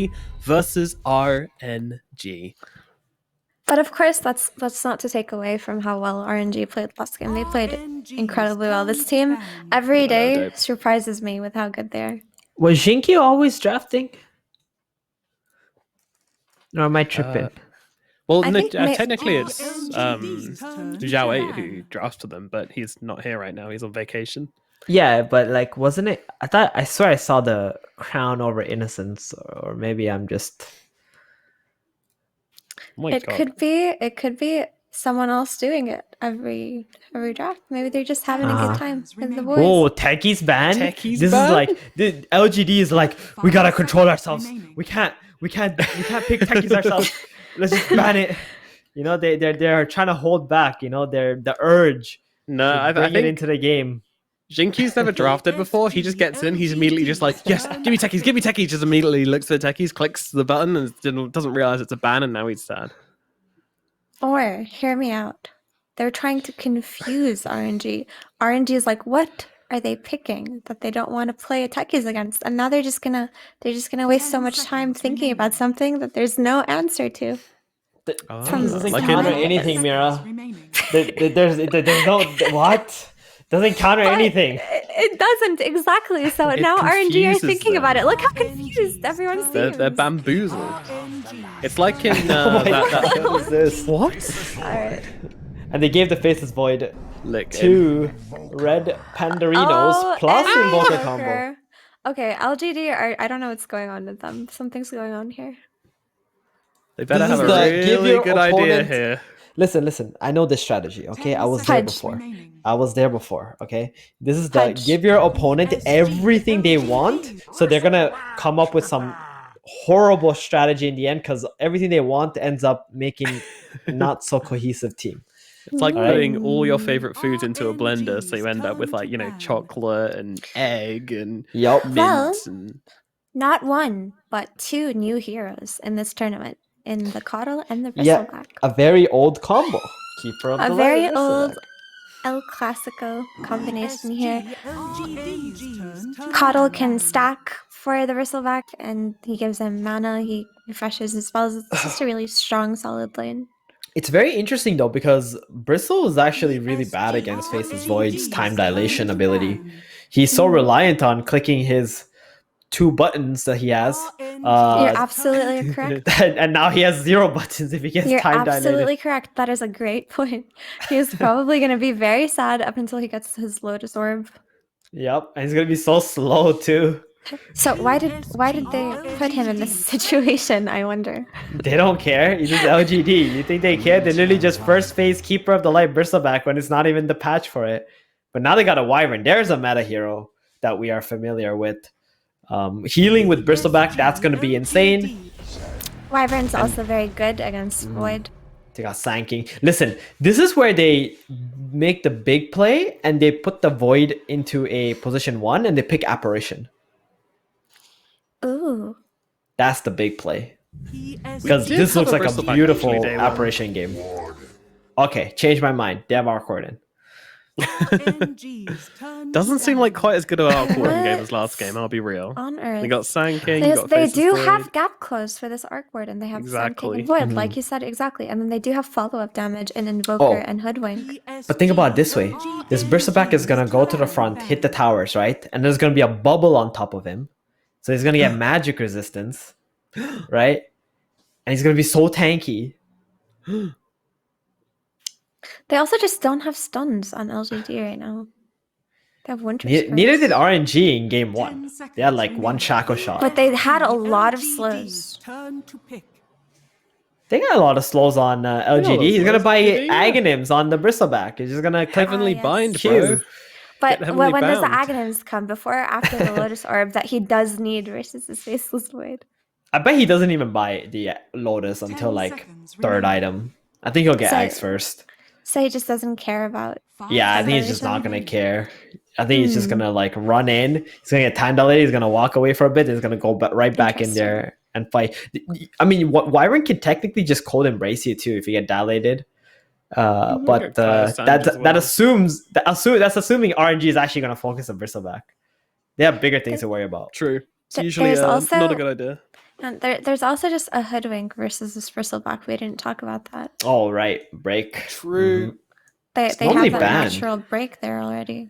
LGD versus RNG. But of course, that's not to take away from how well RNG played last game. They played incredibly well. This team every day surprises me with how good they are. Was Jinky always drafting? Or am I tripping? Well, technically it's Zhao 8 who drafted them, but he's not here right now. He's on vacation. Yeah, but like, wasn't it? I swear I saw the crown over innocence, or maybe I'm just. Oh it could be someone else doing it every draft. Maybe they're just having a good time with the boys. Oh, Techie's banned. This is like the LGD is like, we gotta control ourselves. We can't pick Techies ourselves. Let's just ban it. You know, they're trying to hold back. You know, the urge. No, I think it into the game. Jinky's never drafted before. He just gets in. He's immediately just like, yes, give me techies. Just immediately looks at the techies, clicks the button, and doesn't realize it's a ban, and now he's sad. Or, hear me out. They're trying to confuse RNG. RNG is like, what are they picking that they don't want to play techies against? And now they're just gonna waste so much time thinking about something that there's no answer to. Doesn't counter anything, Mira. There's no what? Doesn't counter anything. It doesn't, exactly. So now RNG are thinking about it. Look how confused everyone seems. They're bamboozled. It's like in what is this? What? Alright. And they gave the Faceless Void to Red Pandarinos plus Invoker combo. Okay, LGD I don't know what's going on with them. Something's going on here. They better have a really good idea here. Listen. I know this strategy, okay? I was there before, okay? This is the give your opponent everything they want, so they're gonna come up with some horrible strategy in the end, because everything they want ends up making not so cohesive team. It's like putting all your favorite foods into a blender, so you end up with like, you know, chocolate and egg and mint. Not one, but two new heroes in this tournament. In the Coddle and the Bristleback. A very old combo. Keeper of the Light. A very old El Clasico combination here. Coddle can stack for the Bristleback, and he gives him mana, he refreshes his spells. It's just a really strong, solid lane. It's very interesting though, because Bristle is actually really bad against Faceless Void's time dilation ability. He's so reliant on clicking his 2 buttons that he has. You're absolutely correct. And now he has 0 buttons if he gets time dilated. You're absolutely correct. That is a great point. He's probably going to be very sad up until he gets his Lotus Orb. Yep, and he's going to be so slow too. So why did they put him in this situation, I wonder? They don't care. He's just LGD. You think they care? They literally just first phase Keeper of the Light Bristleback when it's not even the patch for it. But now they got a Wyvern. There's a meta hero that we are familiar with. Healing with Bristleback, that's going to be insane. Wyvern's also very good against Void. They got Sanking. Listen, this is where they make the big play and they put the Void into a position 1 and they pick Apparition. Ooh. That's the big play. Because this looks like a beautiful Apparition game. Okay, change my mind. They have Arcorden. Doesn't seem like quite as good of an Arc-Warden game as last game, I'll be real. On Earth. They got Sand King, they do have gap close for this Arc-Warden. They have Sand King and Void, like you said, exactly. And then they do have follow-up damage in Invoker and Hoodwink. But think about it this way. This Bristleback is going to go to the front, hit the towers, right? And there's going to be a bubble on top of him. So he's going to get magic resistance, right? And he's going to be so tanky. They also just don't have stuns on LGD right now. They have Winter Neither did RNG in game 1. They had like 1 Shaco shot. But they had a lot of slows. They got a lot of slows on LGD. He's going to buy Aghanims on the Bristleback. He's just going to Heavenly Bind, bro. But when does the Aghanims come? Before or after the Lotus Orb that he does need versus his Faceless Void? I bet he doesn't even buy the Lotus until like 3rd item. I think he'll get Aghs first. So he just doesn't care about... Yeah, I think he's just not going to care. I think he's just going to like run in. He's going to get time delayed. He's going to walk away for a bit. He's going to go right back in there and fight. I mean, Wyvern can technically just cold embrace you too if you get dilated. But that's assuming RNG is actually going to focus on Bristleback. They have bigger things to worry about. True. It's usually not a good idea. And there's also just a hoodwink versus this bristleback. We didn't talk about that. Oh right, break. True. They normally have that banned. natural break there already.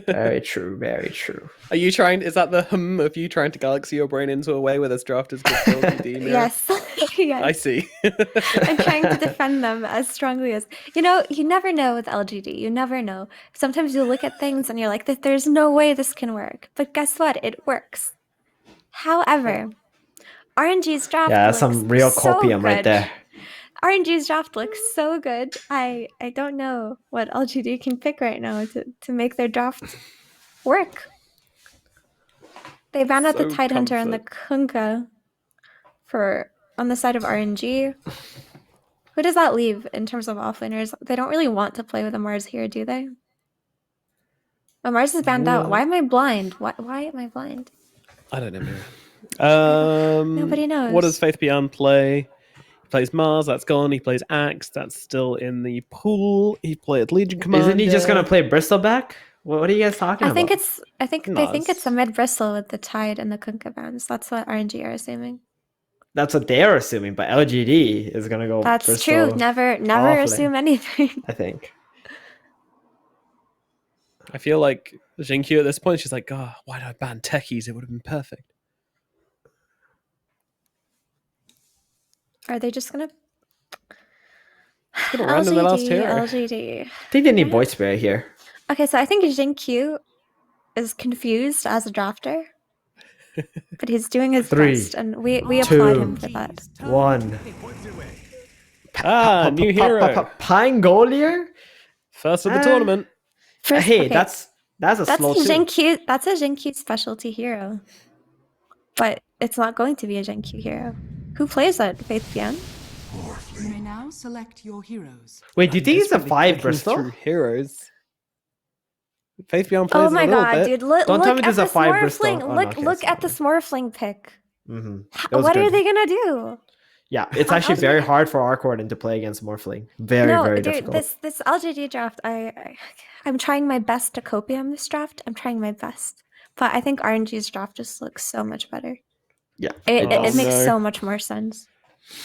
Very true. Very true. Are you trying? Is that the of you trying to galaxy your brain into a way where this draft is good for LGD? Mira? Yes. Yes. I see. I'm trying to defend them as strongly as you never know with LGD. You never know. Sometimes you look at things and you're like, there's no way this can work. But guess what? It works. However, RNG's draft Yeah, that's looks some real so copium right good. there. RNG's draft looks so good. I don't know what LGD can pick right now to make their draft work. They banned out the So Tidehunter and the comfort. Kunkka on the side of RNG. Who does that leave in terms of offlaners? They don't really want to play with a Mars here, do they? Oh, Mars is banned out. Why am I blind? Why am I blind? I don't know. Mira. Nobody knows. What does Faith Beyond play? He plays Mars, that's gone. He plays Axe, that's still in the pool. He played Legion Commander. Isn't he just gonna play Bristleback? What are you guys talking I about? think they think it's Mars. a mid bristle with the Tide and the Kunkka bans. That's what RNG are assuming. That's what they're assuming, but LGD is gonna go. That's Bristol true. Never offlane, assume anything. I think. I feel like Jinkyu at this point, she's like, oh, why did I ban techies? It would have been perfect. Are they just gonna Run in the last hero. LGD? I think they need Void Spirit here. Okay, so I think Jinkyu is confused as a drafter, but he's doing his 3, best, and we applaud him for that. 1. New hero. Pangolier? First of the tournament. Hey, Okay, that's a slow two. Jinkyu. That's a Jinkyu specialty hero, but it's not going to be a Jinkyu hero. Who plays that? Faith Pian? You may now select your heroes. Wait, do you think it's a 5 Bristol? Through heroes. Faith Beyond plays Oh my a little god, bit. dude! Look Don't tell me at there's a this 5 Bristol. Morphling. Oh, no, Look okay, look that's at this Morphling pick. Mm-hmm. What are they gonna do? Yeah, it's actually very hard for Arcorden to play against Morphling. Very, No, very dude, difficult. this LGD draft, I'm trying my best to copium this draft. I'm trying my best, but I think RNG's draft just looks so much better. Yeah, It does. makes No. so much more sense.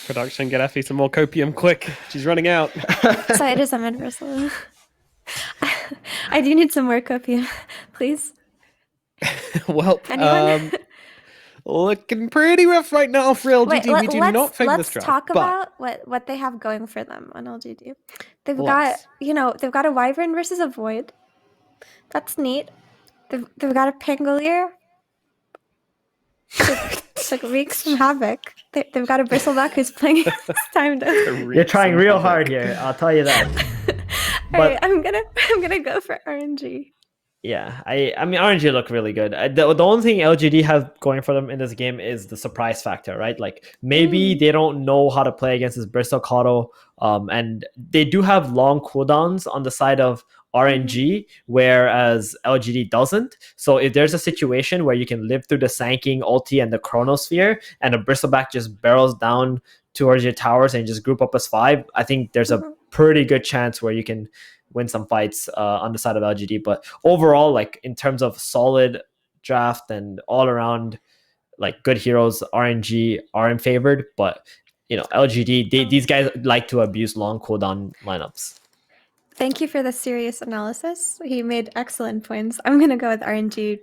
Production, get Effie some more copium quick. She's running out. So it is a mid bristle. I do need some more copium, please. Well, Anyone? looking pretty rough right now for LGD. We do not think this let's draft. talk but about what they have going for them on LGD. They've Let's. got a Wyvern versus a Void. That's neat. They've got a Pangolier. It's like wreaks some havoc. They've got a Bristleback who's playing this time to. You're trying real hard here. I'll tell you that. All right, I'm gonna go for RNG. Yeah, I mean RNG look really good. The only thing LGD has going for them in this game is the surprise factor, right? Like maybe they don't know how to play against this Bristol Cotto, and they do have long cooldowns on the side of RNG, whereas LGD doesn't. So if there's a situation where you can live through the Sanking ulti and the Chronosphere, and a Bristleback just barrels down towards your towers and just group up as 5, I think there's a pretty good chance where you can win some fights on the side of LGD. But overall, like in terms of solid draft and all around like good heroes, RNG are in favored. But you know, LGD, these guys like to abuse long cooldown lineups. Thank you for the serious analysis. He made excellent points. I'm gonna go with RNG.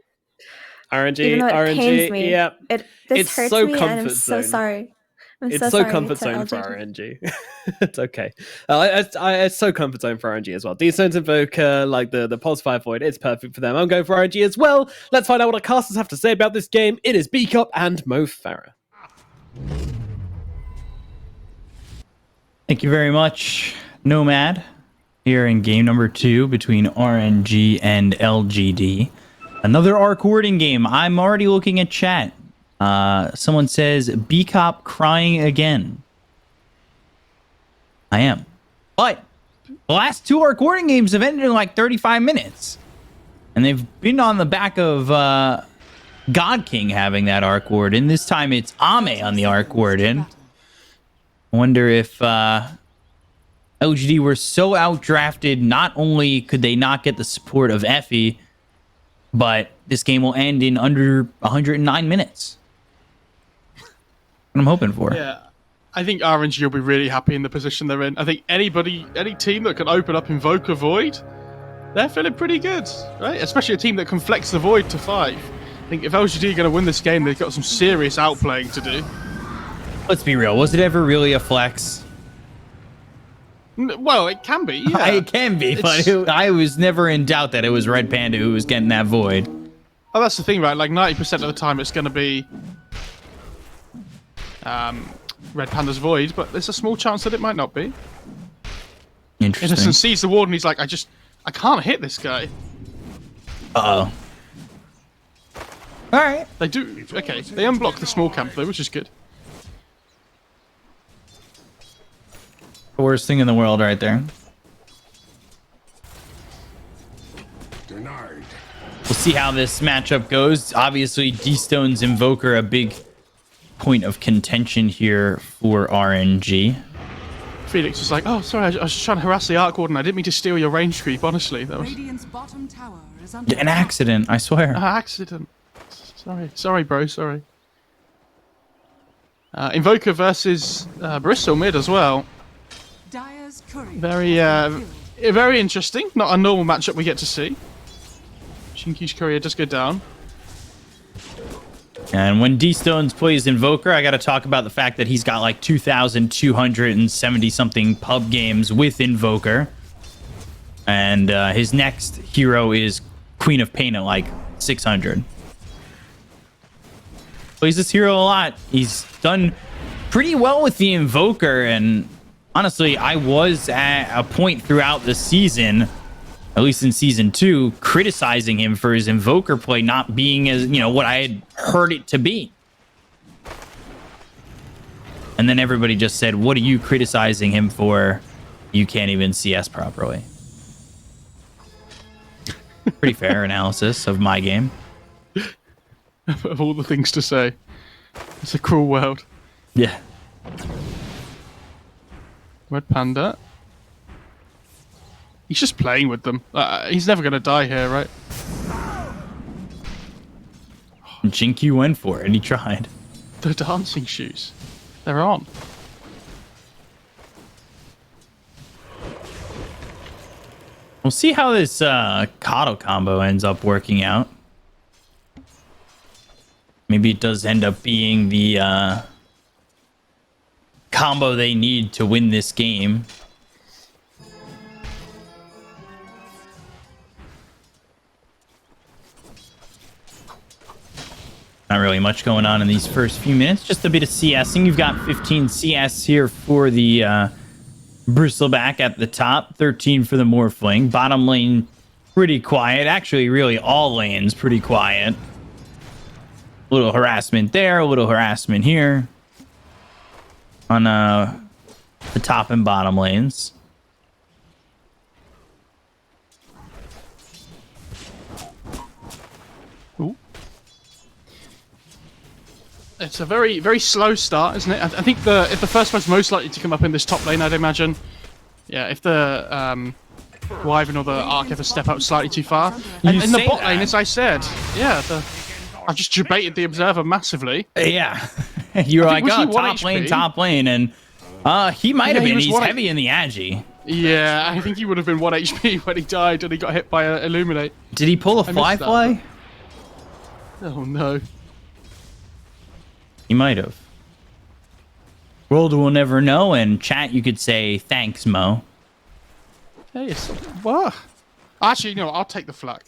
RNG, Even though it RNG, pains me. yeah. This It's hurts so me, and I'm comfort so zone. sorry. I'm It's so so sorry comfort to zone for LGD. RNG. It's okay. It's so comfort zone for RNG as well. Decent Invoker, like the Pulse 5 Void, it's perfect for them. I'm going for RNG as well. Let's find out what our casters have to say about this game. It is B-Cop and Mo Farah. Thank you very much, Nomad. Here in game number 2 between RNG and LGD. Another Arc Warding game. I'm already looking at chat. Someone says, B-Cop crying again. I am. But the last 2 Arc Warding games have ended in like 35 minutes. And they've been on the back of God King having that Arc Warden. This time it's Ame on the Arc Warden. I wonder if LGD were so outdrafted, not only could they not get the support of Effie, but this game will end in under 109 minutes. What I'm hoping for. Yeah, I think RNG will be really happy in the position they're in. I think any team that can open up Invoker Void, they're feeling pretty good, right? Especially a team that can flex the Void to 5. I think if LGD are going to win this game, they've got some serious outplaying to do. Let's be real. Was it ever really a flex? Well, it can be. Yeah. It can be, but I was never in doubt that it was Red Panda who was getting that Void. Oh, that's the thing, right? Like 90% of the time, it's going to be Red Panda's Void, but there's a small chance that it might not be. Interesting. Innocent sees the ward and he's like, I can't hit this guy. Uh-oh. All right. They do. Okay, they unblock the small camp though, which is good. The worst thing in the world right there. Denied. We'll see how this matchup goes. Obviously, D-Stone's Invoker, a big point of contention here for RNG. Felix was like, oh, sorry, I was just trying to harass the Arc Warden. I didn't mean to steal your range creep, honestly. That was Radiant's bottom tower is under An accident, I swear. an accident. Sorry, bro, sorry. Invoker versus Bristol mid as well. Dire's courier. Very interesting. Not a normal matchup we get to see. Shinky's courier does go down. And when D-Stones plays Invoker, I got to talk about the fact that he's got like 2,270 something pub games with Invoker. And his next hero is Queen of Pain at like 600. Plays this hero a lot. He's done pretty well with the Invoker, and honestly, I was at a point throughout the season, at least in season 2, criticizing him for his Invoker play not being as, what I had heard it to be. And then everybody just said, what are you criticizing him for? You can't even CS properly. Pretty fair analysis of my game. Of all the things to say. It's a cruel world. Yeah. Red Panda. He's just playing with them. He's never going to die here, right? Jinky went for it, and he tried. The dancing shoes. They're on. We'll see how this Kato combo ends up working out. Maybe it does end up being the combo they need to win this game. Not really much going on in these first few minutes. Just a bit of CSing. You've got 15 CS here for the Bristleback at the top. 13 for the Morphling. Bottom lane, pretty quiet. Actually, really, all lanes pretty quiet. A little harassment there. A little harassment here. On the top and bottom lanes. Ooh. It's a very, very slow start, isn't it? I think if the first one's most likely to come up in this top lane, I'd imagine. Yeah, if the Wyvern or the Arc ever step out slightly too far. And in the bot lane, as I said, yeah, I just debated the Observer massively. Yeah. You were like, was he oh, 1 top lane, and he might have he been. was He's 1 heavy in the Agi. Yeah, I think he would have been 1 HP when he died and he got hit by an Illuminate. Did he pull a I fly missed that. fly? Oh no. He might have. World will never know, and chat, you could say, thanks, Mo. Hey, it's what? Actually, no, I'll take the flak.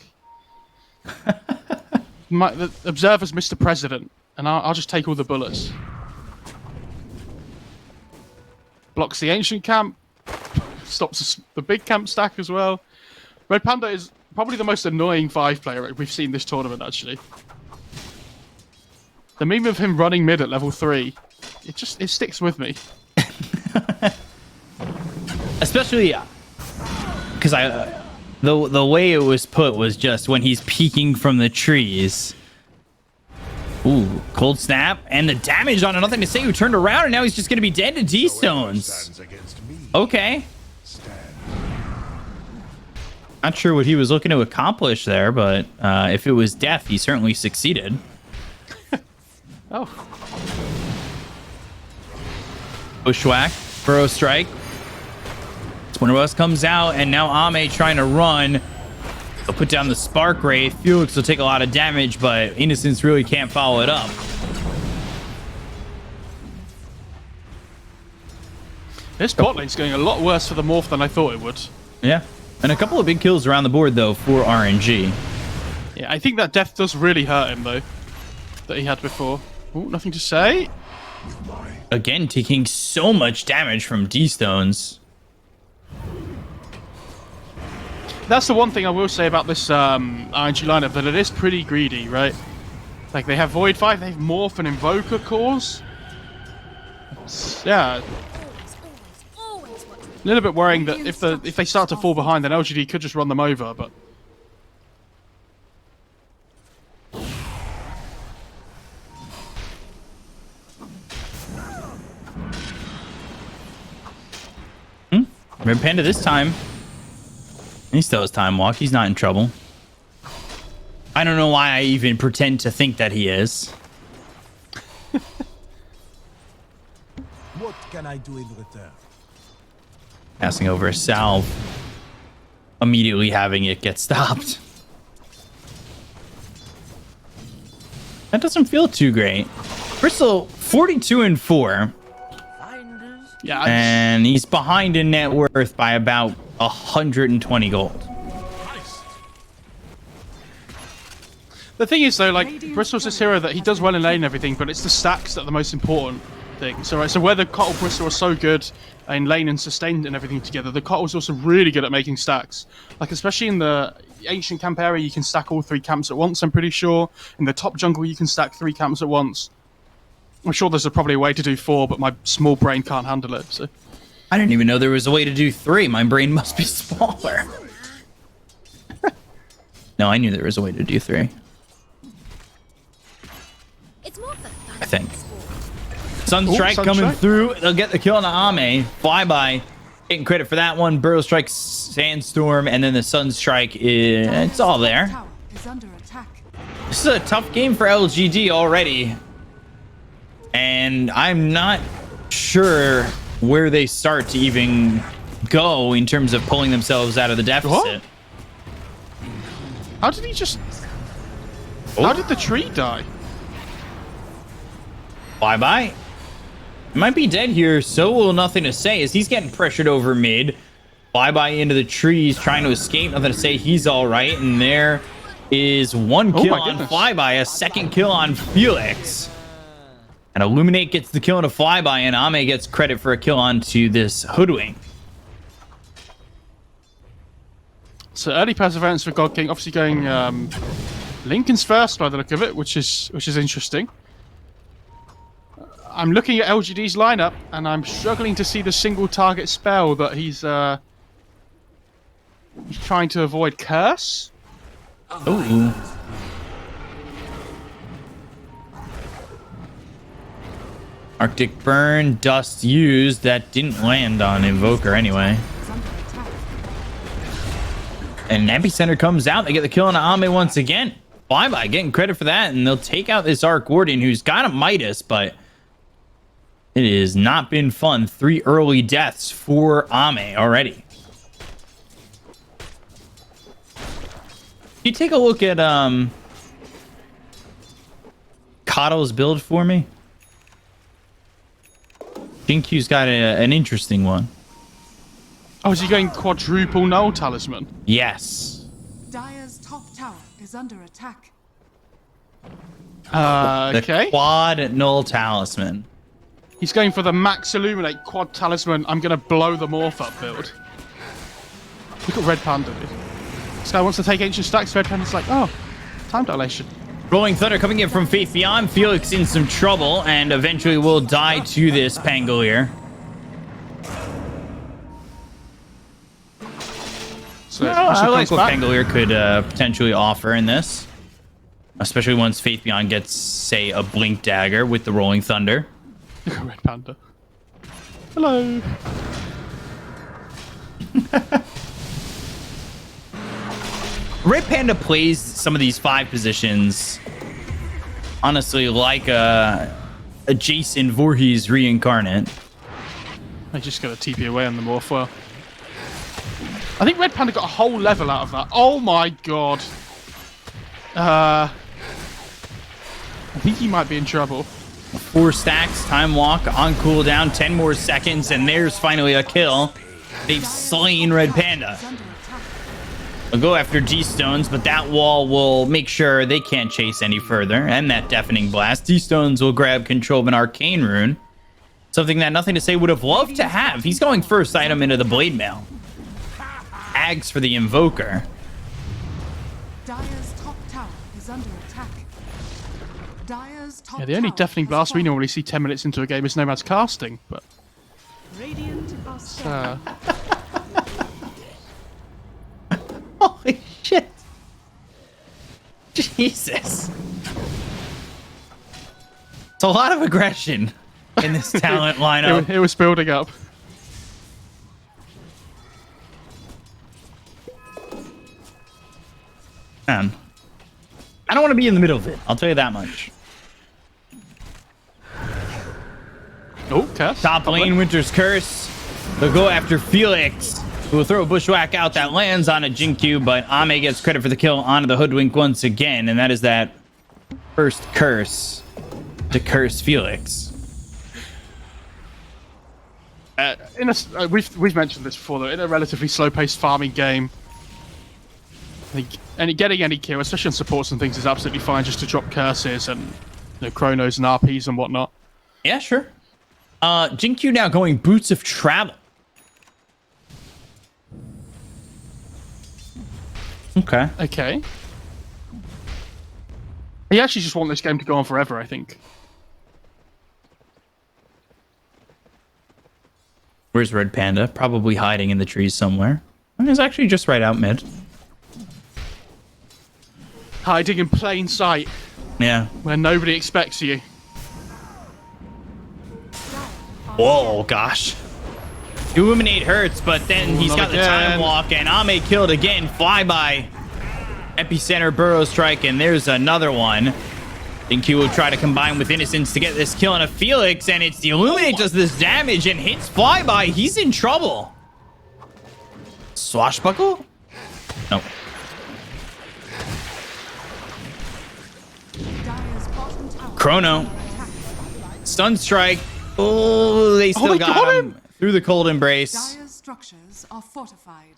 The Observer's Mr. President, and I'll just take all the bullets. Blocks the ancient camp, stops the big camp stack as well. Red Panda is probably the most annoying 5-player we've seen this tournament, actually. The meme of him running mid at level 3, it sticks with me. Especially because the way it was put was just when he's peeking from the trees. Ooh, cold snap, and the damage on Nothing to Say, who turned around, and now he's just going to be dead to D-Stones. Okay. Not sure what he was looking to accomplish there, but if it was death, he certainly succeeded. Oh. Bushwhack, Burrow Strike. Splinterbuss comes out, and now Ame trying to run. He'll put down the Spark Wraith. Felix will take a lot of damage, but Innocence really can't follow it up. This bot lane's going a lot worse for the Morph than I thought it would. Yeah. And a couple of big kills around the board, though, for RNG. Yeah, I think that death does really hurt him, though, that he had before. Oh, nothing to say. Again, taking so much damage from D-Stones. That's the one thing I will say about this RNG lineup, that it is pretty greedy, right? Like, they have Void 5, they have Morph and Invoker cores. Yeah. A little bit worrying that if they start to fall behind, then LGD could just run them over, but... Red Panda this time. He still has Time Walk. He's not in trouble. I don't know why I even pretend to think that he is. What can I do in return? Passing over a salve. Immediately having it get stopped. That doesn't feel too great. Bristol, 42-4. Yeah, And he's behind in net worth by about 120 gold. the thing is, though, like, Bristol's this hero that he does well in lane and everything, but it's the stacks that are the most important thing. So, right, so whether Cottle Bristol are so good in lane and sustained and everything together, the Cottle's also really good at making stacks. Like, especially in the ancient camp area, you can stack all 3 camps at once, I'm pretty sure. In the top jungle, you can stack 3 camps at once. I'm sure there's probably a way to do 4, but my small brain can't handle it, so... I didn't even know there was a way to do 3. My brain must be smaller. No, I knew there was a way to do 3. It's more for I think. Sunstrike coming Sunstrike. through. They'll get the kill on Ame. Flyby. Getting credit for that one. Burrow Strike, Sandstorm, and then the Sunstrike. It's all there. Tower is under attack. This is a tough game for LGD already. And I'm not sure where they start to even go in terms of pulling themselves out of the deficit. What? How did he just... How did the tree die? Bye-bye. Might be dead here, so will Nothing to Say as he's getting pressured over mid. Bye-bye into the trees, trying to escape. Nothing to Say, he's all right. And there is 1 kill on Flyby, a 2nd kill on Felix. And Illuminate gets the kill on a Flyby, and Ame gets credit for a kill onto this Hoodwink. So early perseverance for God King, obviously going Lincoln's first by the look of it, which is interesting. I'm looking at LGD's lineup, and I'm struggling to see the single target spell that he's trying to avoid. Curse? Ooh. Arctic Burn, Dust used. That didn't land on Invoker anyway. Is under attack. And Epicenter comes out. They get the kill on Ame once again. Bye-bye, getting credit for that. And they'll take out this Arc Guardian who's got a Midas, but it has not been fun. 3 early deaths for Ame already. Can you take a look at Cottle's build for me? Jinkyu's got an interesting one. Oh, is he going quadruple null talisman? Yes. Dire's top tower is under attack. The Okay. quad null talisman. He's going for the max illuminate quad talisman. I'm gonna blow the morph up build. Look at Red Panda, dude. This guy wants to take ancient stacks. Red Panda's like, oh, time dilation. Rolling Thunder coming in from Faith Beyond. Felix in some trouble and eventually will die to this Pangolier. So I like comes what back. Pangolier could potentially offer in this. Especially once Faith Beyond gets, say, a Blink Dagger with the Rolling Thunder. Look at Red Panda. Hello. Red Panda plays some of these 5 positions honestly like a Jason Voorhees reincarnate. I just got a TP away on the morph well. I think Red Panda got a whole level out of that. Oh my god. I think he might be in trouble. 4 stacks, time walk, on cooldown, 10 more seconds, and there's finally a kill. They've slain Red Panda. They'll go after D-Stones, but that wall will make sure they can't chase any further. And that Deafening Blast. D-Stones will grab control of an Arcane Rune. Something that Nothing to Say would have loved to have. He's going first item into the Blade Mail. Ags for the Invoker. Dire's top tower is under attack. Dire's top Yeah, the only tower Deafening has Blast we fallen. normally see 10 minutes into a game is Nomad's casting, but... Radiant are scared. Holy shit. Jesus. It's a lot of aggression in this talent lineup. It was building up. Man. I don't want to be in the middle of it. I'll tell you that much. Oh, curse. Top lane, Winter's Curse. They'll go after Felix, who will throw a bushwhack out that lands on a Jinkyu, but Ame gets credit for the kill onto the Hoodwink once again, and that is that first curse to curse Felix. We've mentioned this before, though. In a relatively slow-paced farming game, I think getting any kill, especially on supports and things, is absolutely fine. Just to drop curses and chronos and RPs and whatnot. Yeah, sure. Jinkyu now going Boots of Travel. Okay. Okay. I actually just want this game to go on forever, I think. Where's Red Panda? Probably hiding in the trees somewhere. He's actually just right out mid. Hiding in plain sight, Yeah. where nobody expects you. Whoa, gosh. Illuminate hurts, but then he's not got the again. time walk, and Ame killed again. Flyby. Epicenter Burrow Strike, and there's another one. Jinkyu will try to combine with Innocence to get this kill on a Felix, and it's the Illuminate does this damage and hits Flyby. He's in trouble. Swashbuckle? No. Dire's bottom tower Chrono. is under attack. Stun Strike. Oh, they still they got got him. Through the Cold Embrace. Dire's structures are fortified.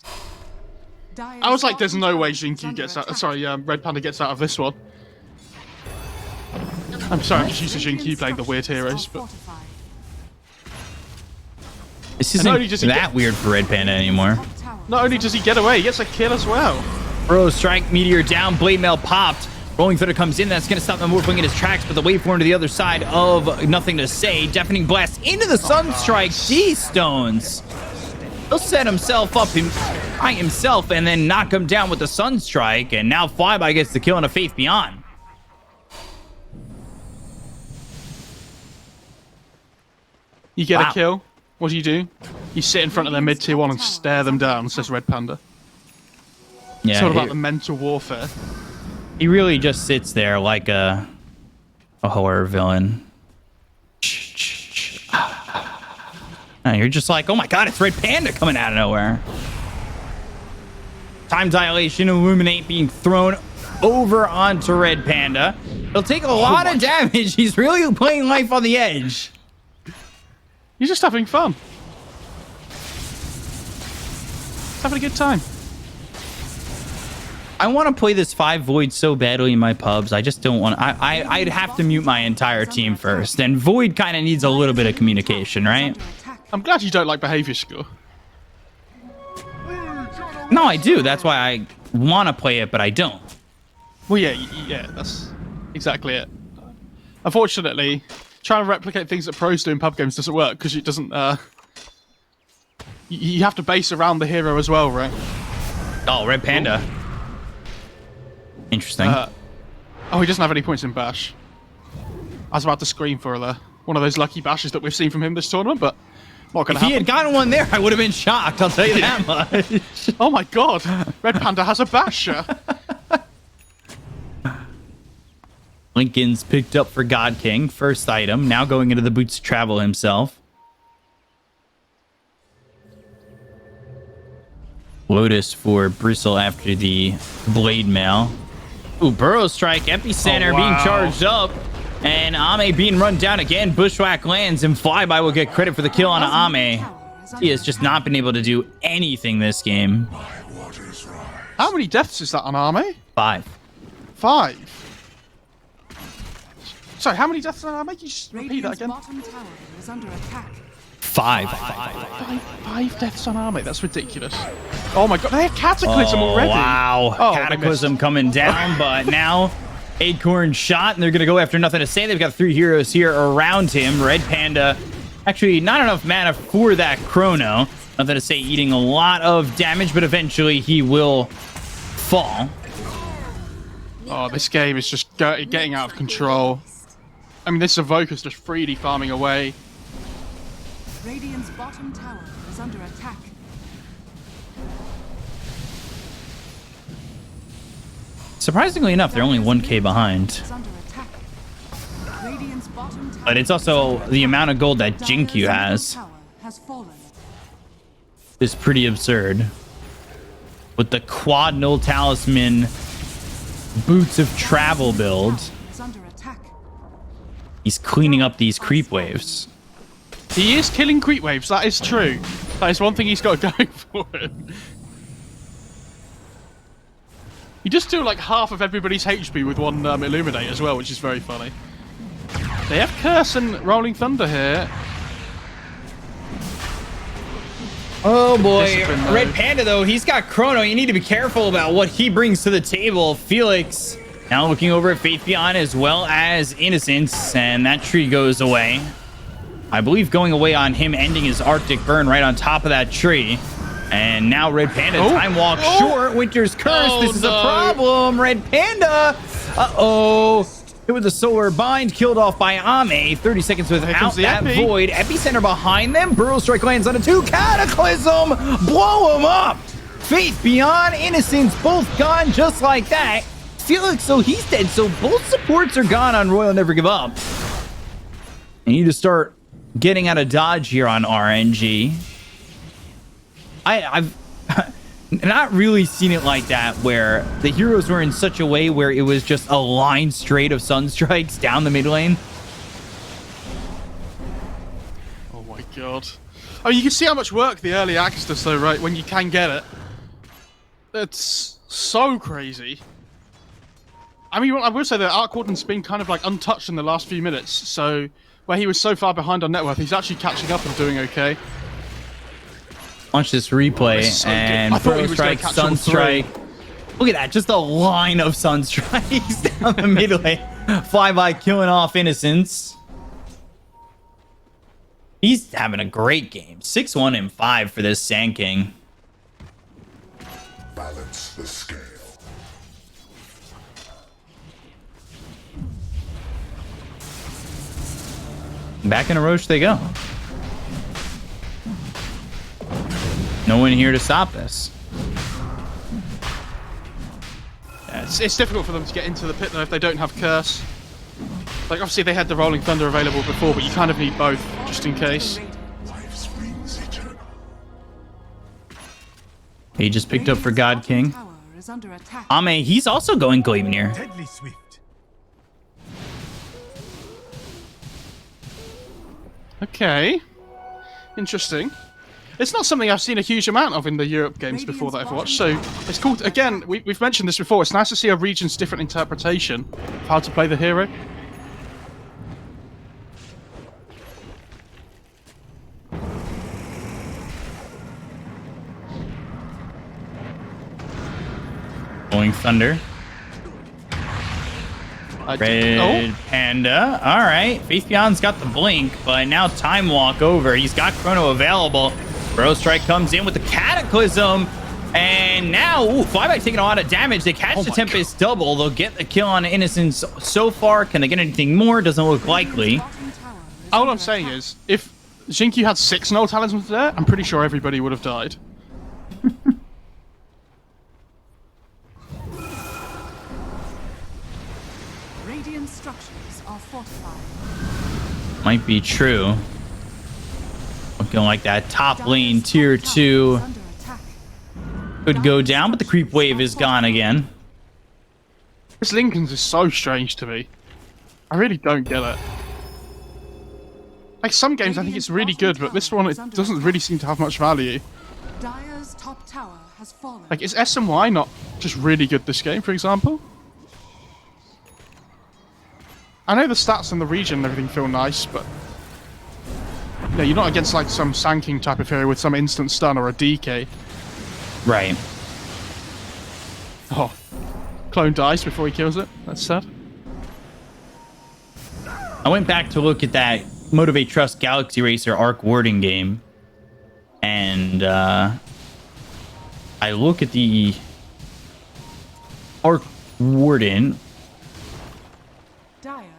I was like, there's no way Jinkyu gets out. Sorry, Red Panda gets out of this one. I'm sorry, I'm just used to Jinkyu playing the weird heroes, but This And not only isn't does he that weird for Red Panda anymore. not only does he get away, he gets a kill as well. Burrow Strike, Meteor down, Blade Mail popped. Rolling Thunder comes in, that's going to stop the Morphling in his tracks, but the waveform to the other side of Nothing to Say. Deafening Blast into the Sunstrike, D-Stones. He'll set himself up by himself and then knock him down with the Sunstrike, and now Flyby gets the kill on a Faith Beyond. You get Wow. a kill, what do? You sit in front of their mid-tier 1 and stare them down, says Red Panda. Yeah, It's all about the mental warfare. he really just sits there like a horror villain. And you're just like, oh my god, it's Red Panda coming out of nowhere. Time dilation, Illuminate being thrown over onto Red Panda. He'll take a lot of damage. He's really playing life on the edge. You're just having fun. Just having a good time. I want to play this 5 Void so badly in my pubs. I just don't want to. I'd have to mute my entire team first. And Void kind of needs a little bit of communication, right? I'm glad you don't like behavior score. No, I do. That's why I want to play it, but I don't. Well, yeah, that's exactly it. Unfortunately, trying to replicate things that pros do in pub games doesn't work because it doesn't. You have to base around the hero as well, right? Oh, Red Panda. Interesting. Oh, he doesn't have any points in Bash. I was about to scream for one of those lucky bashes that we've seen from him this tournament, but not going If to he happen. had gotten one there, I would have been shocked. I'll tell you that much. Oh my god, Red Panda has a basher. Lincoln's picked up for God King. First item. Now going into the boots to travel himself. Lotus for Bristle after the Blade Mail. Ooh, Burrow Strike, Epicenter being charged up. And Ame being run down again. Bushwhack lands and Flyby will get credit for the kill on Ame. He has just not been able to do anything this game. How many deaths is that on Ame? 5. 5. Sorry, how many deaths on Ame? Can you just repeat that again? Bottom tower is under attack. 5. 5 deaths on Ame. That's ridiculous. Oh my god, they have Cataclysm already. Wow. Oh, Cataclysm coming down, but now Acorn shot, and they're going to go after Nothing to Say. They've got 3 heroes here around him. Red Panda, actually not enough mana for that Chrono. Nothing to Say eating a lot of damage, but eventually he will fall. Oh, this game is just getting out of control. I mean, this Evoker's just freely farming away. Radiant's bottom tower is under attack. Surprisingly enough, they're only 1k behind. Is under attack. Radiant's bottom tower But it's also the amount of gold that Jinkyu has fallen. is pretty absurd. With the quad null talisman boots of travel build, Is under attack. he's cleaning up these creep waves. He is killing creep waves, that is true. That is one thing he's got going for him. You just do like half of everybody's HP with one Illuminate as well, which is very funny. They have Curse and Rolling Thunder here. Oh boy, Discipline mode. Red Panda though, he's got Chrono. You need to be careful about what he brings to the table. Felix now looking over at Faith Beyond as well as Innocence, and that tree goes away. I believe going away on him ending his Arctic burn right on top of that tree. And now Red Panda, time walk short, Winter's Curse. This is a problem. Red Panda, hit with the Solar Bind, killed off by Ame. 30 seconds without that Void. Epicenter behind them. Burrow Strike lands on a 2. Cataclysm, blow him up. Faith Beyond, Innocence, both gone just like that. Felix, so he's dead. So both supports are gone on Royal Never Give Up. I need to start getting out of dodge here on RNG. I've not really seen it like that, where the heroes were in such a way where it was just a line straight of Sunstrikes down the mid lane. Oh my god. Oh, you can see how much work the early access does though, right? When you can get it. It's so crazy. I mean, I will say that Arc Warden's been kind of like untouched in the last few minutes, so where he was so far behind on net worth, he's actually catching up and doing okay. Watch this replay, So and Burrow Strike, Sunstrike. Look at that, just a line of Sunstrikes down the mid lane. Flyby killing off Innocence. He's having a great game. 6-1 and 5 for this Sand King. Balance the scale. Back in a Roche they go. No one here to stop this. Yeah, it's difficult for them to get into the pit though if they don't have Curse. Like obviously they had the Rolling Thunder available before, but you kind of need both just in case. Life's rings eternal. He just picked up for God King. Tower is under attack. Ame, he's also going Gleipnir. Deadly swift. Okay. Interesting. It's not something I've seen a huge amount of in the Europe games before that I've watched, so it's cool. Again, we've mentioned this before, it's nice to see a region's different interpretation of how to play the hero. Going Thunder. Red Panda. All right. Faith Beyond's got the blink, but now Time Walk over. He's got Chrono available. Burrow Strike comes in with the Cataclysm. And now, Flyby taking a lot of damage. They catch the Tempest double. They'll get the kill on Innocence so far. Can they get anything more? Doesn't look likely. All I'm saying is, if Jinkyu had 6 null talismans there, I'm pretty sure everybody would have died. Radiant's structures are fortified. Might be true. Looking like that top lane tier 2 Under attack. could go down, but the creep wave is gone again. This Lincoln's is so strange to me. I really don't get it. Like some games, I think it's really good, but this one, it doesn't really seem to have much value. Dire's top tower has fallen. Like, is SMY not just really good this game, for example? I know the stats in the region and everything feel nice, but... Yeah, you're not against, like, some Sanking type of hero with some instant stun or a DK. Right. Oh. Clone dies before he kills it. That's sad. I went back to look at that Motivate Trust Galaxy Racer Arc Warding game, and I look at the Arc Warden,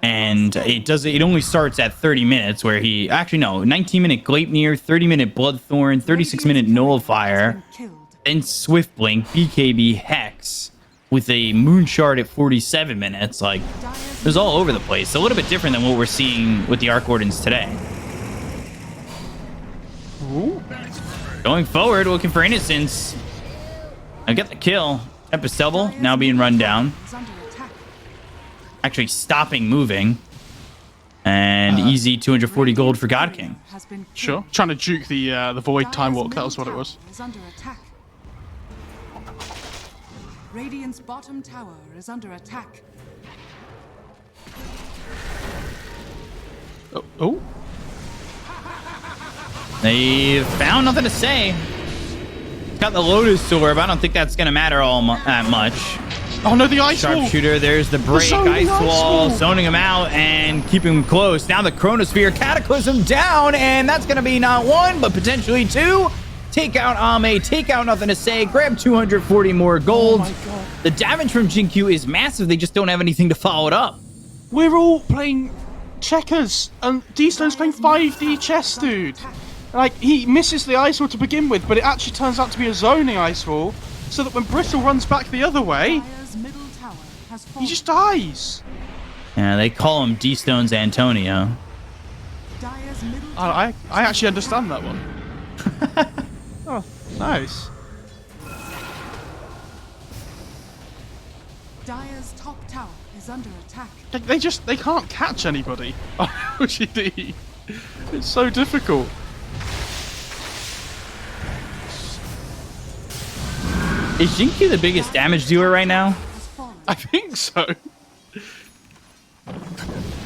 and it only starts at 30 minutes, where he actually no 19-minute Gleipnir, 30-minute Bloodthorn, 36-minute Nullifier, then Swift Blink, BKB Hex with a Moon Shard at 47 minutes. Like, it was all over the place. A little bit different than what we're seeing with the Arc Wardens today. Ooh. Going forward, looking for Innocence. I got the kill. Epistubble now being run down. Actually stopping moving. And easy 240 gold for God King. Sure. Trying to juke the Void Time Walk, that was what it was. Radiant's bottom tower is under attack. Oh. They found nothing to say. Got the Lotus Orb. I don't think that's going to matter that much. Oh no, the Ice Wall! Sharpshooter, there's the break. Ice Wall, zoning him out and keeping him close. Now the Chronosphere, Cataclysm down, and that's going to be not one, but potentially two. Take out Ame, take out nothing to say, grab 240 more gold. Oh my God. The damage from Jinkyu is massive. They just don't have anything to follow it up. We're all playing checkers, and D-Stone's playing 5D chess, dude. Like, he misses the Ice Wall to begin with, but it actually turns out to be a zoning Ice Wall, so that when Brittle runs back the other way, he just dies. Yeah, they call him D-Stone's Antonio. I actually understand that one. Oh, nice. Dire's top tower is under attack. They can't catch anybody on OGD. It's so difficult. Is Jinkyu the biggest damage dealer right now? I think so.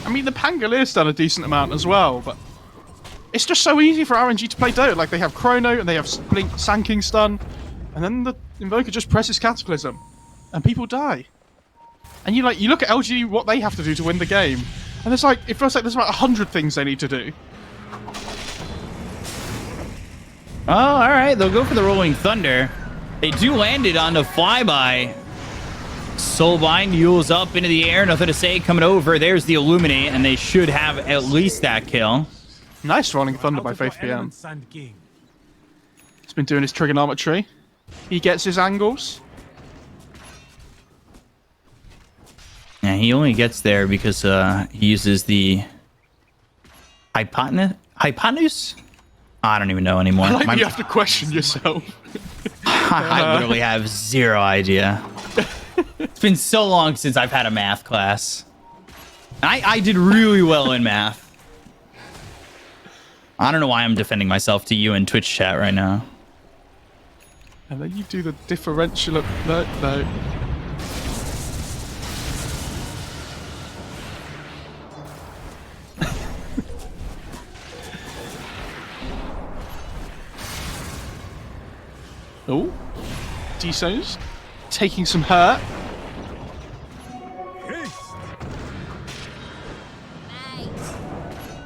I mean, the Pangalier's done a decent amount as well, but it's just so easy for RNG to play Dota. Like, they have Chrono and they have Blink Sanking Stun, and then the Invoker just presses Cataclysm, and people die. And you look at LG, what they have to do to win the game, and it's like, it feels like there's about 100 things they need to do. Oh, all right. They'll go for the Rolling Thunder. They do land it on the flyby. Soulbind yules up into the air. Nothing to say. Coming over. There's the Illuminate, and they should have at least that kill. Nice Rolling Thunder by Faith PM. He's been doing his trigonometry. He gets his angles. Yeah, he only gets there because he uses the hypotenuse? I don't even know anymore. I like you have to question yourself. I literally have zero idea. It's been so long since I've had a math class. I did really well in math. I don't know why I'm defending myself to you in Twitch chat right now. And then you do the differential of... No. Oh. D-Stones taking some hurt.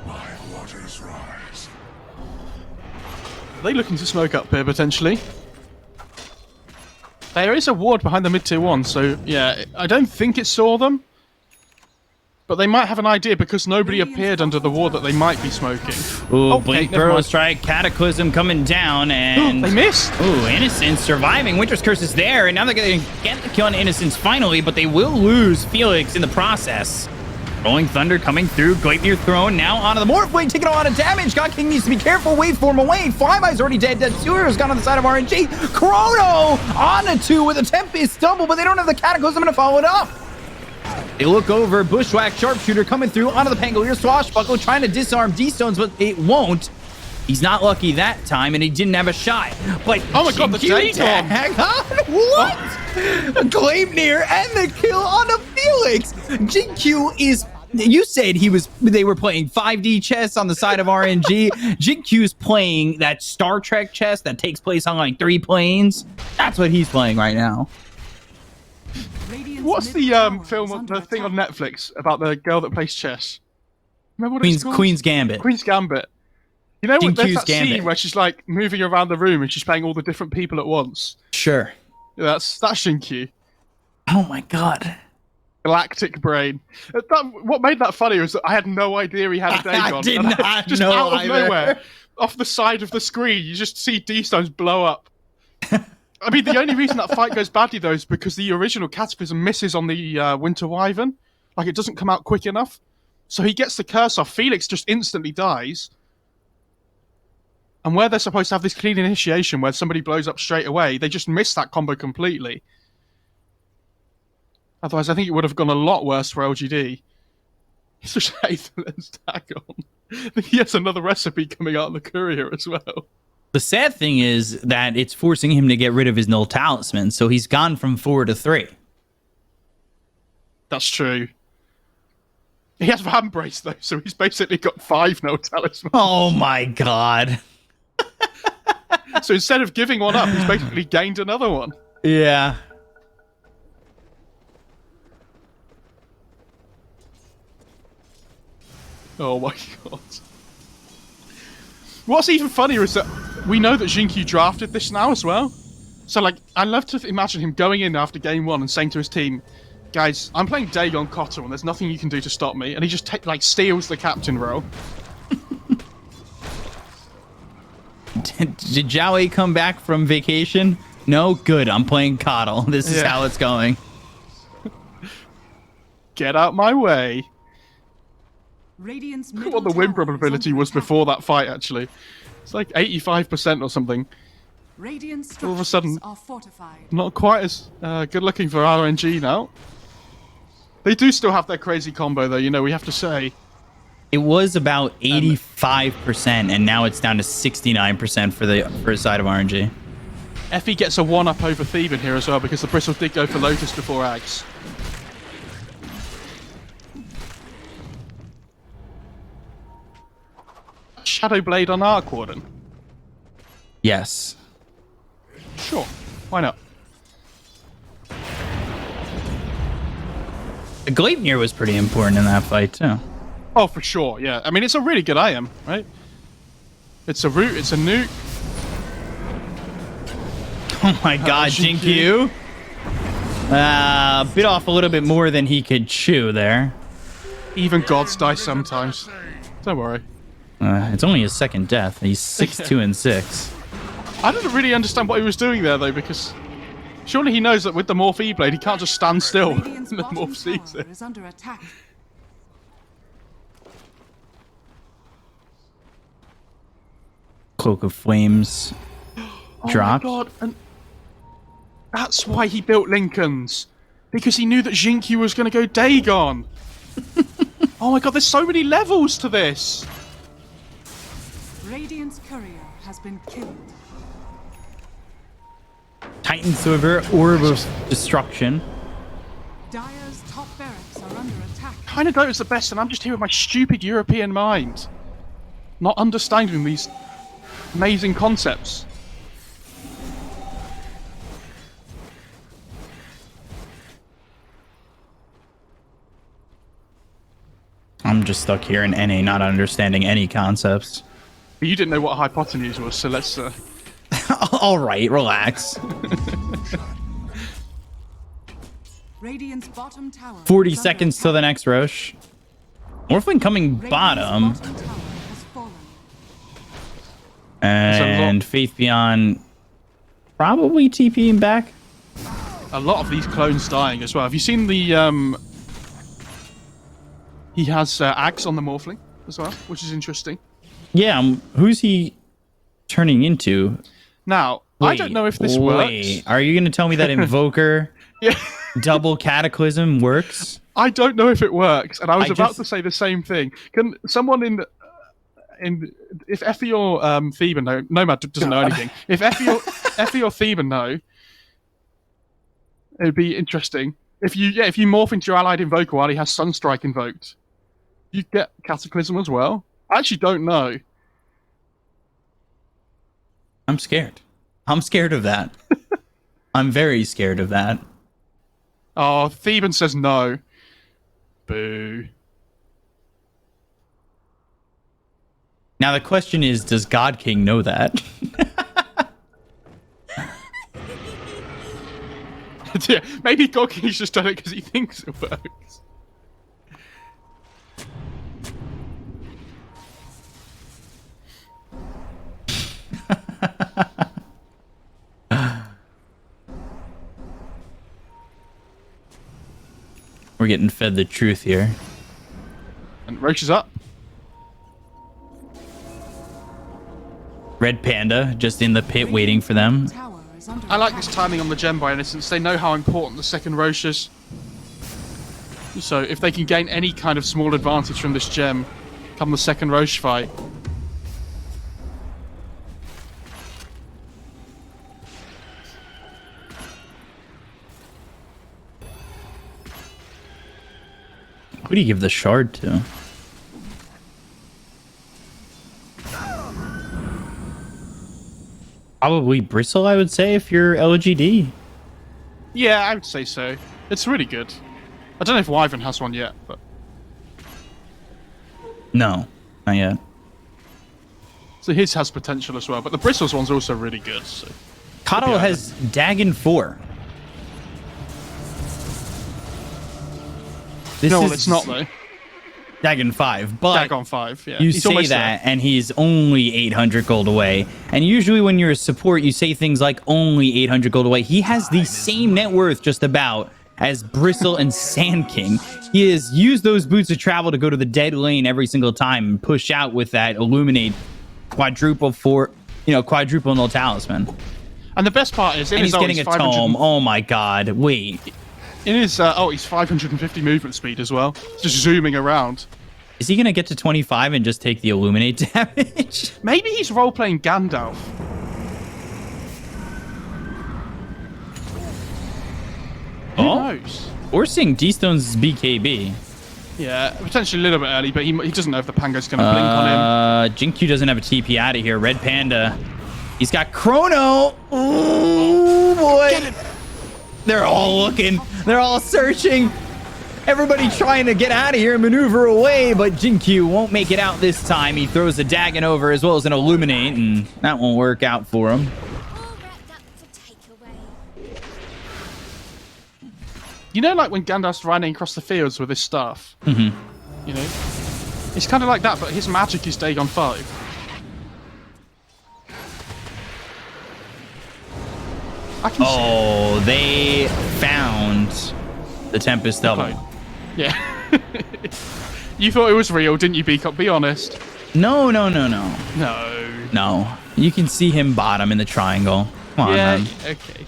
My waters rise. Are they looking to smoke up here, potentially? There is a ward behind the mid-tier 1, so yeah, I don't think it saw them. But they might have an idea because nobody appeared under the ward that they might be smoking. Ooh, Blink Burrow Strike, Cataclysm coming down, and... they missed! Ooh, Innocence surviving. Winter's Curse is there, and now they're going to get the kill on Innocence finally, but they will lose Felix in the process. Rolling Thunder coming through. Gleipnir thrown now onto the Morph Blade, taking a lot of damage. God King needs to be careful. Waveform away. Flyby's already dead. Dead Sewer's gone on the side of RNG. Chrono on a 2 with a Tempest double, but they don't have the Cataclysm to follow it up. They look over. Bushwhack Sharpshooter coming through onto the Pangolier. Swashbuckle trying to disarm D-Stones, but it won't. He's not lucky that time, and he didn't have a shot. But oh my god, the tag on what? Gleipnir and the kill on a Felix. JinQ is. You said they were playing 5D chess on the side of RNG. JinQ's playing that Star Trek chess that takes place on like 3 planes. That's what he's playing right now. What's the film, the thing on Netflix about the girl that plays chess? Remember what it's called? Queen's Gambit. Queen's Gambit. You know what? There's that Gambit. scene where she's like moving around the room and she's playing all the different people at once. Sure. Yeah, that's JinQ. Oh my god. Galactic brain. What made that funny was that I had no idea he had a Dagon. I did not just know out of either. nowhere, off the side of the screen, you just see D-Stones blow up. I mean, the only reason that fight goes badly, though, is because the original Cataclysm misses on the Winter Wyvern. Like, it doesn't come out quick enough. So he gets the curse off. Felix just instantly dies. And where they're supposed to have this clean initiation where somebody blows up straight away, they just miss that combo completely. Otherwise, I think it would have gone a lot worse for LGD. He's just Aether's Dagon. I think he has another recipe coming out in the courier as well. The sad thing is that it's forcing him to get rid of his null talisman, so he's gone from 4 to 3. That's true. He has Vambrace, though, so he's basically got 5 null talismans. Oh my god. So instead of giving one up, he's basically gained another one. Yeah. Oh my god. What's even funnier is that we know that JinQ drafted this now as well. So, like, I love to imagine him going in after game 1 and saying to his team, guys, I'm playing Dagon Kotter and there's nothing you can do to stop me. And he just, steals the captain role. Did Joey come back from vacation? No? Good. I'm playing Coddle. This is how it's going. Get out my way. Radiant's What the win probability was before that fight, actually. It's like 85% or something. Radiant All of a sudden, are fortified. not quite as good looking for RNG now. They do still have their crazy combo, though, you know, we have to say. It was about 85%, and now it's down to 69% for the side of RNG. Effie gets a 1-up over Theban here as well, because the Bristle did go for Lotus before Ags. Shadow Blade on Arc Warden? Yes. Sure, why not? The Gleipnir was pretty important in that fight, too. Oh, for sure, yeah. I mean, it's a really good item, right? It's a root, it's a nuke. Oh my god, JinQ. Bit off a little bit more than he could chew there. Even gods die sometimes. Don't worry. It's only his second death. He's 6-2 and 6. I didn't really understand what he was doing there, though, because surely he knows that with the Morph E-Blade, he can't just stand still when Radiant's the bottom Morph sees tower it. is under attack. Cloak of Flames dropped. Oh my god, and that's why he built Lincolns. Because he knew that JinQ was going to go Dagon. Oh my god, there's so many levels to this. Radiant's courier has been killed. Titan Silver, Orb of Destruction. Dire's top barracks are under attack. Kind of Dota's the best, and I'm just here with my stupid European mind. Not understanding these amazing concepts. I'm just stuck here in NA, not understanding any concepts. But you didn't know what hypotenuse was, so let's... All right, relax. Radiant's bottom tower 40 is under seconds till the attack. next Roche. Morphling coming Radiant's bottom. bottom tower has fallen. And Faith Beyond probably TPing back. A lot of these clones dying as well. Have you seen the He has Ags on the Morphling as well, which is interesting. Yeah, who's he turning into? Now, I don't know if this works. Are you going to tell me that Invoker Yeah. double Cataclysm works? I don't know if it works, and I was about to say the same thing. Can someone if Effie or Theban know? Nomad doesn't know anything. If Effie or Theban know, it'd be interesting. If you morph into your allied Invoker while he has Sunstrike invoked, you get Cataclysm as well. I actually don't know. I'm scared. I'm scared of that. I'm very scared of that. Oh, Theban says no. Boo. Now the question is, does God King know that? Yeah, maybe God King's just done it because he thinks it works. We're getting fed the truth here. And Roche is up. Red Panda just in the pit waiting for them. Tower is under I like attack. this timing on the gem by Innocence. They know how important the second Roche is. So if they can gain any kind of small advantage from this gem come the second Roche fight. Who do you give the shard to? Probably Bristle, I would say, if you're LGD. Yeah, I would say so. It's really good. I don't know if Wyvern has one yet, but No, not yet. so his has potential as well. But the Bristles one's also really good. So. Kato Yeah. has Dagon 4. This No, is it's not though. Dagon 5, but Dagon 5. Yeah, you he's say almost that, and he's only 800 gold away. And usually when you're a support, you say things like only 800 gold away. He has the same net worth just about as Bristle and Sand King. He has used those boots of travel to go to the dead lane every single time and push out with that Illuminate quadruple null talisman. there. And the best part is, in And his he's ult, getting a tome. Oh my god, wait. In his he's 550 movement speed as well. Just zooming around. Is he going to get to 25 and just take the Illuminate damage? Maybe he's role-playing Gandalf. Who knows? We're seeing D-Stone's BKB. Yeah, potentially a little bit early, but he doesn't know if the Pango's going to blink on him. Jinq doesn't have a TP out of here. Red Panda. He's got Chrono. Oh, boy. They're all looking. They're all searching. Everybody trying to get out of here and maneuver away, but Jinq won't make it out this time. He throws a Dagon over as well as an Illuminate, and that won't work out for him. You know, like when Gandalf's running across the fields with his staff? Mm-hmm. You know? It's kind of like that, but his magic is Dagon 5. I can Oh, they found the Tempest Double. Okay. Yeah. You thought it was real, didn't you, Beacop? Be honest. No. No. You can see him bottom in the triangle. Come on, Yeah, man. okay.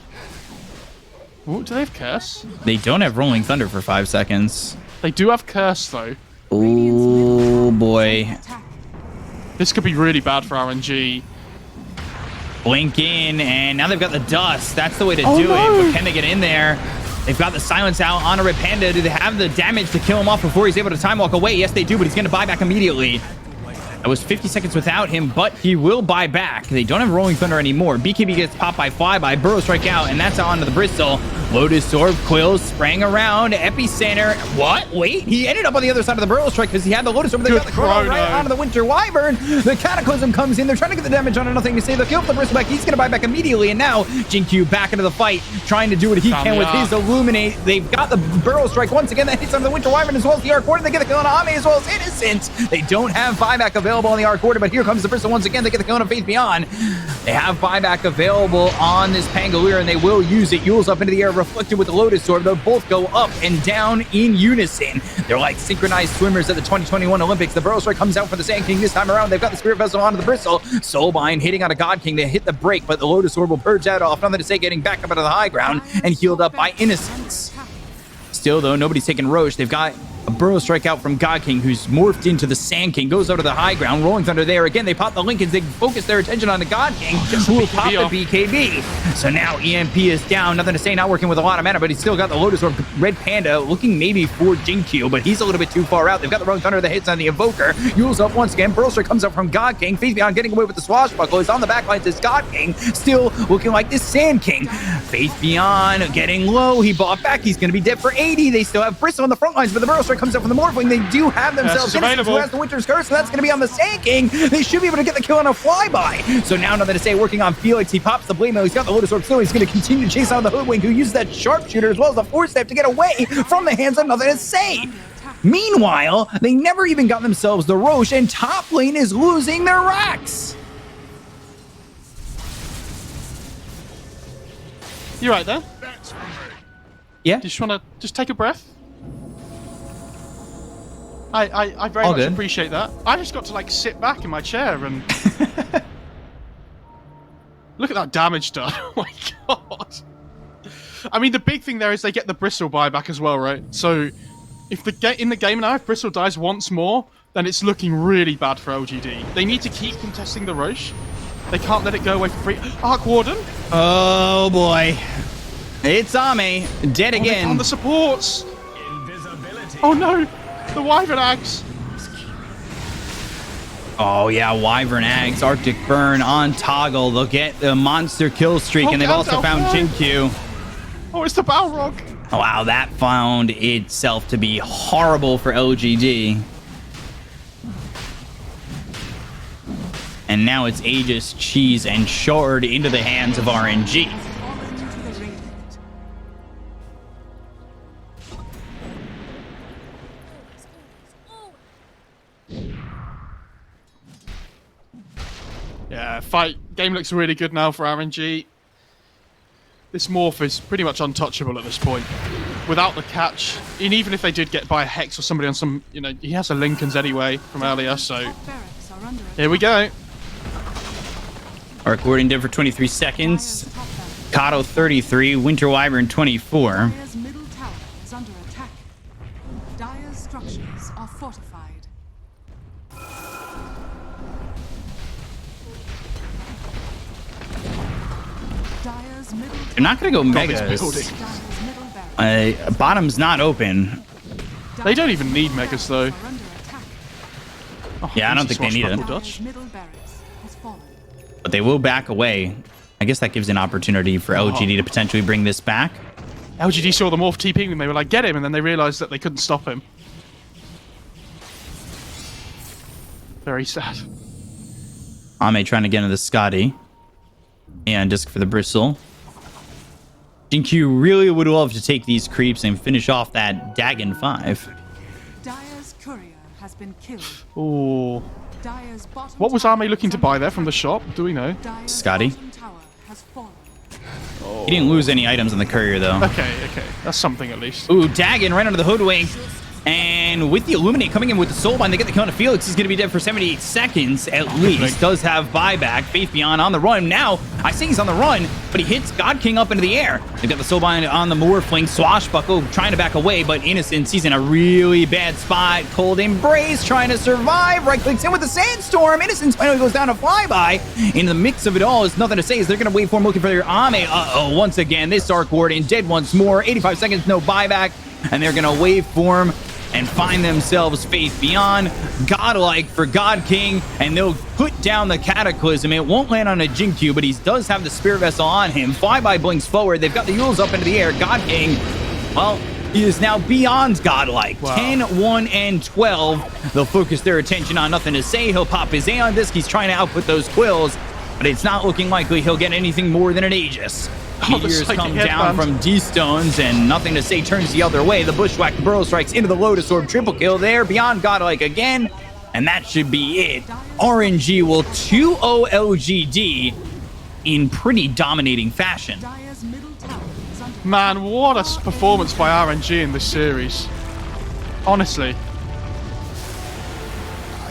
Ooh, do they have Curse? They don't have Rolling Thunder for 5 seconds. They do have Curse, though. Oh, boy. Attack. This could be really bad for RNG. Blink in, and now they've got the dust. That's the way to do it. But can they get in there? They've got the silence out on a Red Panda. Do they have the damage to kill him off before he's able to time walk away? Yes, they do, but he's going to buy back immediately. That was 50 seconds without him, but he will buy back. They don't have Rolling Thunder anymore. BKB gets popped by Flyby, Burrow Strike out, and that's onto the Bristol. Lotus Orb, Quills sprang around, Epicenter. What? Wait, he ended up on the other side of the Burrow Strike because he had the Lotus Orb. They got the Chrono right onto the Winter Wyvern. The Cataclysm comes in. They're trying to get the damage on nothing to say. The kill for the Bristol back. He's going to buy back immediately, and now Jinq back into the fight, trying to do what he can with his Illuminate. They've got the Burrow Strike once again. That hits on the Winter Wyvern as well as the Arc Warden. They get the kill on Ame as well as Innocent. They don't have buyback available on the Arc Warden, but here comes the Bristol once again. They get the kill on Faith Beyond. They have buyback available on this Pangolier, and they will use it. Yule's up into the air, reflected with the Lotus Orb. They'll both go up and down in unison. They're like synchronized swimmers at the 2021 Olympics. The Burrow Strike comes out for the Sand King this time around. They've got the Spirit Vessel onto the Bristle. Soulbind hitting on a God King. They hit the break, but the Lotus Orb will purge that off. Nothing to say, getting back up out of the high ground and healed up by Innocence. Still, though, nobody's taking Roche. They've got a Burrow Strike out from God King, who's morphed into the Sand King, goes out to the high ground. Rolling Thunder there again. They pop the Lincolns. They focus their attention on the God King, who will pop the BKB. So now EMP is down. Nothing to say, not working with a lot of mana, but he's still got the Lotus Orb. Red Panda looking maybe for Jinkyu, but he's a little bit too far out. They've got the Rolling Thunder that hits on the Invoker. Yule's up once again. Burrow Strike comes up from God King. Faith Beyond getting away with the Swashbuckle. Is on the back lines as God King, still looking like this Sand King. Faith Beyond getting low. He bought back. He's going to be dead for 80. They still have Bristle on the front lines, but the Burrow Strike comes up from the Morphling. They do have themselves Innocence, who has the Winter's Curse, so that's going to be on the Sand King. They should be able to get the kill on a flyby. So now, nothing to say, working on Felix. He pops the Blade Mail. He's got the Lotus Orb still. He's going to continue to chase on the Hoodwink, who uses that Sharpshooter as well as the Force Step to get away from the hands of Nothing to Say. Meanwhile, they never even got themselves the Roche, and top lane is losing their racks. You right there? Yeah. Just want to just take a breath? I very much appreciate that. I just got to like sit back in my chair and look at that damage done. Oh my god. I mean, the big thing there is they get the Bristle buyback as well, right? So if in the game now, if Bristle dies once more, then it's looking really bad for LGD. They need to keep contesting the Roche. They can't let it go away for free. Arc Warden? Oh boy. It's Ame, dead again. On the supports. Oh no. The Wyvern Ags. Oh yeah, Wyvern Ags, Arctic Burn on toggle. They'll get the monster kill streak, and they've also found Jinkyu. Oh, it's the Balrog. Oh, wow, that found itself to be horrible for LGD. And now it's Aegis, Cheese, and Shard into the hands of RNG. Yeah, game looks really good now for RNG. This Morph is pretty much untouchable at this point. Without the catch, and even if they did get by a Hex or somebody on some, you know, he has a Lincolns anyway from earlier, so here we go. Arc Warding did for 23 seconds. Kato 33, Winter Wyvern 24. Dire's middle tower is under attack. Dire's structures are fortified. Dire's middle They're not going to go Megas. Dire's middle barracks Bottom's not open. They don't even need Megas though. are under attack. Oh, Yeah, I don't easy think they need it. swashbuckle Dire's dodge. middle barracks has fallen. But they will back away. I guess that gives an opportunity for LGD to potentially bring this back. LGD saw the Morph TPing and they were like, get him, and then they realised that they couldn't stop him. Very sad. Ame trying to get into the Scotty. And disc for the Bristle. Jinkyu really would love to take these creeps and finish off that Dagon 5. Dire's courier has been killed. Ooh. Dire's bottom What was tower Arme looking is to buy under there from the attack. shop? Do we know? Dire's Scotty? bottom tower has fallen. He didn't lose any items on the courier, though. Okay. That's something at least. Ooh, Dagon right under the Hoodwink. And with the Illuminate coming in with the Soulbind, they get the count of Felix. He's going to be dead for 78 seconds at least. Does have buyback. Faith Beyond on the run. Now, I say he's on the run, but he hits God King up into the air. They've got the Soulbind on the Morphling. Swashbuckle trying to back away, but Innocence, he's in a really bad spot. Cold Embrace trying to survive. Right clicks in with the Sandstorm. Innocence finally goes down a flyby. In the mix of it all, is nothing to say. Is they're going to wait for him looking for their Ame. Uh-oh, once again, this Arc Warden dead once more. 85 seconds, no buyback. And they're going to wave for him and find themselves Faith Beyond, Godlike for God King, and they'll put down the Cataclysm. It won't land on a Jinkyu, but he does have the Spirit Vessel on him. Flyby blinks forward. They've got the Yules up into the air. God King, well, he is now beyond Godlike. Wow. 10, 1, and 12. They'll focus their attention on nothing to say. He'll pop his Aeon Disc. He's trying to output those Quills, but it's not looking likely he'll get anything more than an Aegis. Meteors come down from D-Stones, and nothing to say turns the other way. The Bushwhack Burrow Strikes into the Lotus Orb. Triple kill there, beyond Godlike again, and that should be it. RNG will 2-0 LGD in pretty dominating fashion. Dire's middle tower is under Man, what a performance by RNG in this series. Honestly.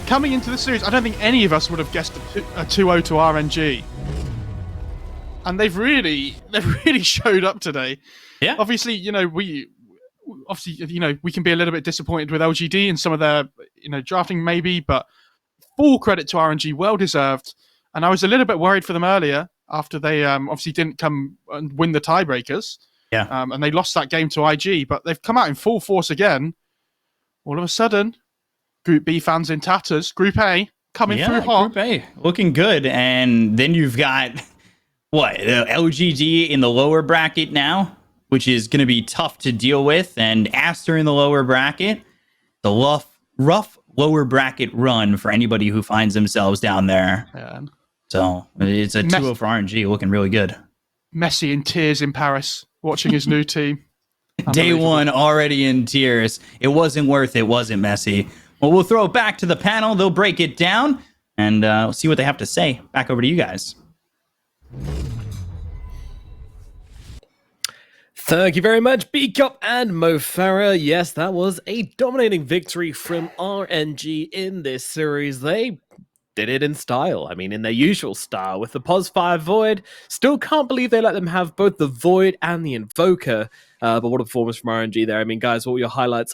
Coming into the series, I don't think any of us would have guessed a 2-0 to RNG. And they've really showed up today. Yeah. Obviously, we can be a little bit disappointed with LGD and some of their, drafting maybe, but full credit to RNG, well deserved. And I was a little bit worried for them earlier after they obviously didn't come and win the tiebreakers. Yeah. And they lost that game to IG, but they've come out in full force again. All of a sudden, Group B fans in tatters. Group A coming through hot. Group A looking good, and then you've got LGD in the lower bracket now, which is going to be tough to deal with, and Aster in the lower bracket. The rough lower bracket run for anybody who finds themselves down there. Yeah. So it's a 2-0 for RNG, looking really good. Messi in tears in Paris, watching his new team. Day one already in tears. It wasn't worth it, wasn't Messi? Well, we'll throw it back to the panel. They'll break it down, and we'll see what they have to say. Back over to you guys. Thank you very much, B-Cup and Mo Farah. Yes, that was a dominating victory from RNG in this series. They did it in style. I mean, in their usual style with the POS5 Void. Still can't believe they let them have both the Void and the Invoker. But what a performance from RNG there. I mean, guys, what were your highlights